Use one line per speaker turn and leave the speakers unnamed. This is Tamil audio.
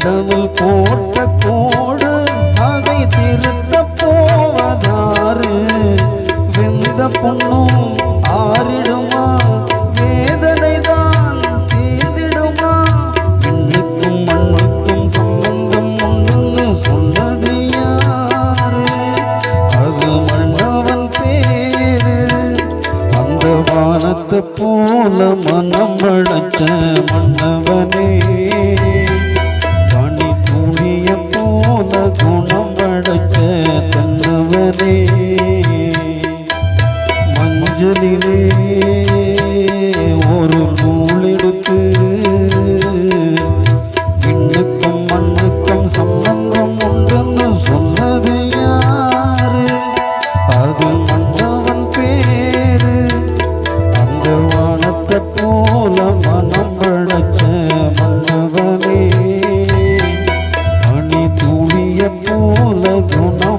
கடவுள் போட்ட கோடு அதை திருத்த போவதாறு வெந்த பொண்ணும் ஆறிடுமா வேதனை தான் தீர்ந்திடுமா விண்ணுக்கும் மண்ணுக்கும் சம்பந்தம் உண்டுன்னு சொன்னது யாரு அது மன்னவன் பேரு அந்த வானத்தை போல மனம் படைச்ச மன்னவனே குணம் படைச்ச தன்னவனே மஞ்சளிலே ஒரு நூல் எடுத்து விண்ணுக்கும் மண்ணுக்கும் சம்பந்தம் உண்டுன்னு சொன்னது யாரு அது மன்னவன் பேரு அந்த வானத்தை போல மனம் படைச்ச மன்னவனே போல குணம்